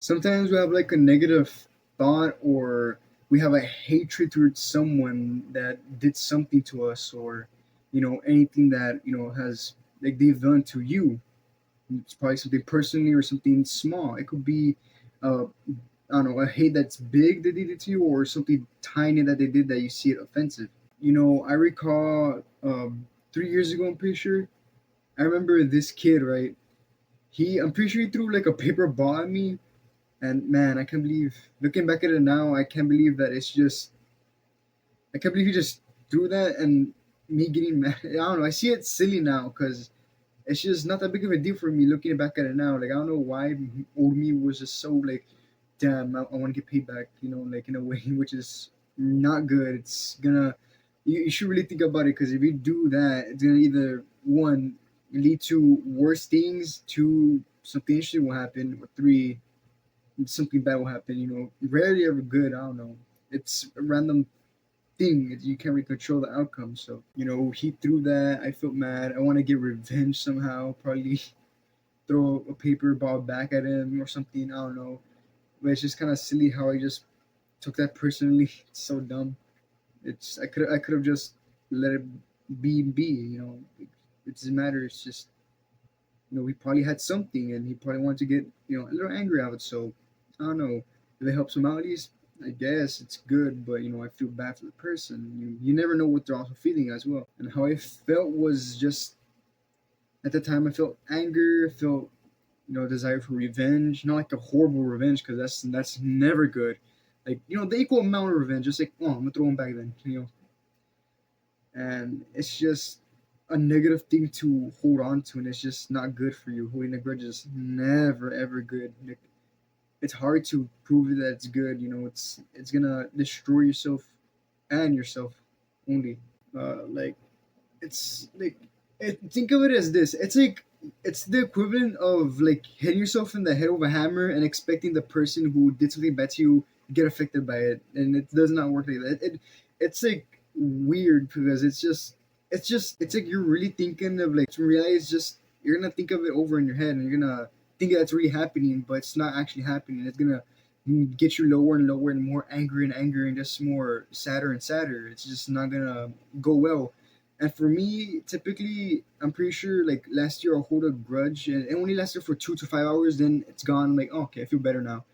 Sometimes we have like a negative thought, or we have a hatred towards someone that did something to us, or anything that has like they've done to you. It's probably something personally or something small. It could be uh I don't know, a hate that's big that they did to you, or something tiny that they did that you see it offensive. I recall 3 years ago, I'm pretty sure. I remember this kid, right? I'm pretty sure he threw like a paper ball at me. And man, I can't believe, looking back at it now, I can't believe that I can't believe he just threw that, and me getting mad. I don't know. I see it silly now because it's just not that big of a deal for me looking back at it now. Like, I don't know why old me was just so like, damn, I want to get paid back, like in a way which is not good. You should really think about it, because if you do that, it's gonna either one, lead to worse things, two, something interesting will happen, or three, something bad will happen. Rarely ever good. I don't know. It's a random thing. You can't really control the outcome. So he threw that. I felt mad. I want to get revenge somehow. Probably throw a paper ball back at him or something. I don't know. But it's just kind of silly how I just took that personally. It's so dumb. I could have just let it be. It doesn't matter. It's just he probably had something, and he probably wanted to get a little angry out of it. So I don't know if it helps him out. At least I guess it's good, but I feel bad for the person. You never know what they're also feeling as well. And how I felt was just, at the time, I felt anger, I felt desire for revenge, not like a horrible revenge, because that's never good. Like the equal amount of revenge, just like, oh, I'm gonna throw him back then, and it's just a negative thing to hold on to, and it's just not good for you. Holding a grudge is never ever good. Like, it's hard to prove that it's good. It's gonna destroy yourself and yourself only. Like, it's like, think of it as this. It's like, it's the equivalent of like hitting yourself in the head with a hammer and expecting the person who did something bad to you get affected by it, and it does not work like that. It's like weird, because it's like you're really thinking of, like, to realize, just you're gonna think of it over in your head, and you're gonna think that's really happening, but it's not actually happening. It's gonna get you lower and lower, and more angry and angry, and just more sadder and sadder. It's just not gonna go well. And for me, typically, I'm pretty sure, like, last year I'll hold a grudge, and it only lasted for 2 to 5 hours. Then it's gone. Like, oh, okay, I feel better now.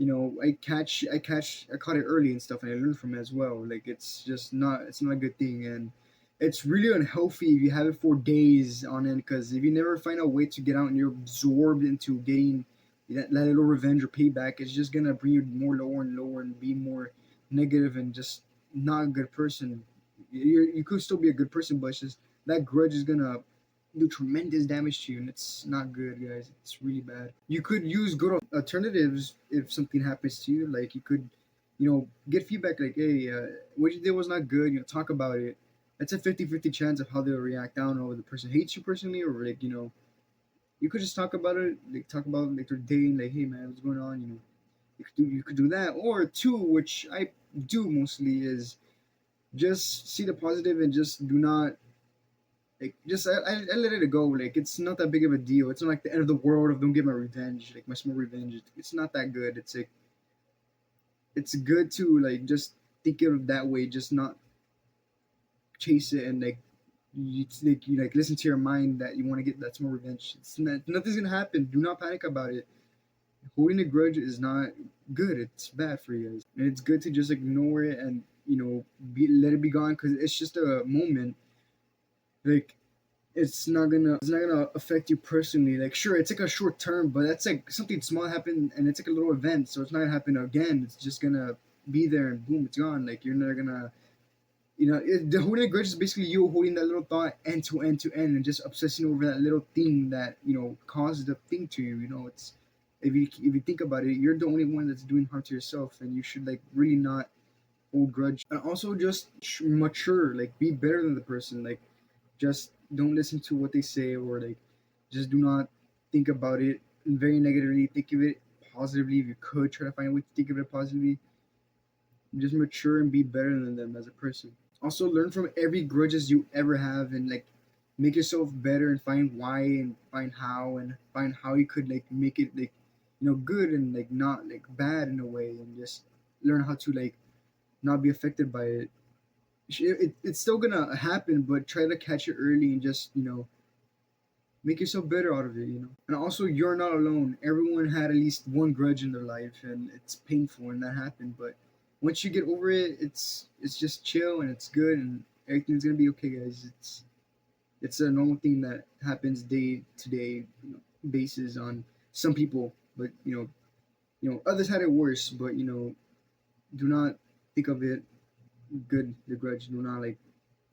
I caught it early and stuff, and I learned from it as well. Like, it's not a good thing, and it's really unhealthy if you have it for days on end. Because if you never find a way to get out, and you're absorbed into getting that little revenge or payback, it's just gonna bring you more lower and lower, and be more negative, and just not a good person. You could still be a good person, but it's just that grudge is gonna do tremendous damage to you, and it's not good, guys. It's really bad. You could use good alternatives if something happens to you. Like, you could, get feedback, like, hey, what you did was not good. Talk about it. It's a 50-50 chance of how they'll react. I don't know if the person hates you personally, or, like, you could just talk about it, like, talk about, like, their day, and like, hey man, what's going on? You could do that, or two, which I do mostly, is just see the positive, and just do not, like, just I let it go. Like, it's not that big of a deal. It's not like the end of the world of don't get my revenge, like my small revenge. It's not that good. It's like, it's good to, like, just think of it that way, just not chase it, and like, you listen to your mind that you want to get that small revenge. Nothing's gonna happen. Do not panic about it. Holding a grudge is not good. It's bad for you guys, and it's good to just ignore it, and let it be gone, because it's just a moment. Like, it's not gonna affect you personally. Like, sure, it's like a short term, but that's like something small happened, and it's like a little event, so it's not gonna happen again. It's just gonna be there, and boom, it's gone. Like, you're never gonna, the holding a grudge is basically you holding that little thought end to end, and just obsessing over that little thing that caused the thing to you. It's, if you think about it, you're the only one that's doing harm to yourself, and you should, like, really not hold grudge. And also, just mature, like, be better than the person. Like, just don't listen to what they say, or, like, just do not think about it very negatively. Think of it positively. If you could try to find a way to think of it positively, just mature and be better than them as a person. Also, learn from every grudges you ever have, and, like, make yourself better, and find why, and find how you could, like, make it, like, good and like not like bad in a way, and just learn how to like not be affected by it. It's still gonna happen, but try to catch it early and just make yourself better out of it. And also, you're not alone. Everyone had at least one grudge in their life, and it's painful when that happened. But once you get over it, it's just chill and it's good, and everything's gonna be okay, guys. It's a normal thing that happens day to day basis on some people, but others had it worse. But do not think of it good. The grudge. Do not like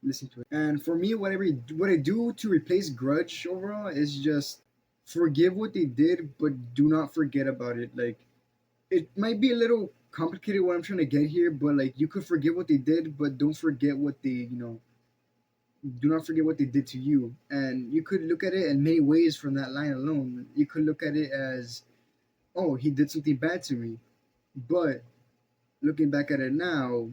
listen to it. And for me, what I do to replace grudge overall is just forgive what they did, but do not forget about it. Like it might be a little complicated what I'm trying to get here, but like you could forgive what they did, but don't forget what they do not forget what they did to you. And you could look at it in many ways from that line alone. You could look at it as, oh, he did something bad to me, but looking back at it now,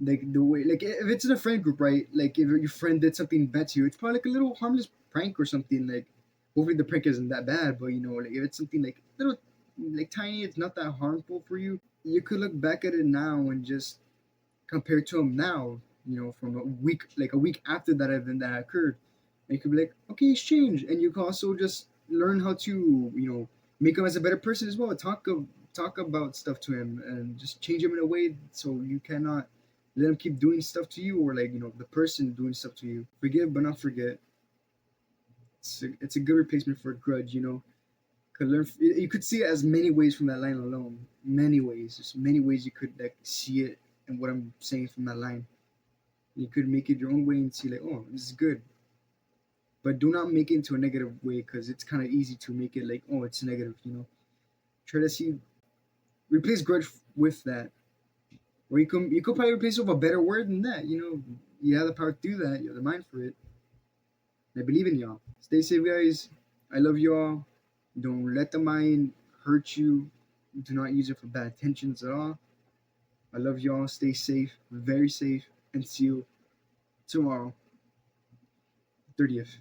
like the way like if it's in a friend group, right? Like if your friend did something bad to you, it's probably like a little harmless prank or something. Like hopefully the prank isn't that bad, but like if it's something like little like tiny, it's not that harmful for you. You could look back at it now and just compare to him now, from a week after that event that occurred. And you could be like, okay, he's changed. And you can also just learn how to, make him as a better person as well. Talk about stuff to him and just change him in a way so you cannot let him keep doing stuff to you, or like, the person doing stuff to you. Forgive but not forget. It's a good replacement for a grudge. You could see it as many ways from that line alone. Many ways. There's many ways you could like see it and what I'm saying from that line. You could make it your own way and see like, oh, this is good. But do not make it into a negative way, because it's kind of easy to make it like, oh, it's negative. Try to see replace grudge with that, or you could probably replace it with a better word than that. You have the power to do that. You have the mind for it. I believe in y'all. Stay safe, guys. I love y'all. Don't let the mind hurt you. Do not use it for bad intentions at all. I love y'all. Stay safe, very safe, and see you tomorrow, 30th.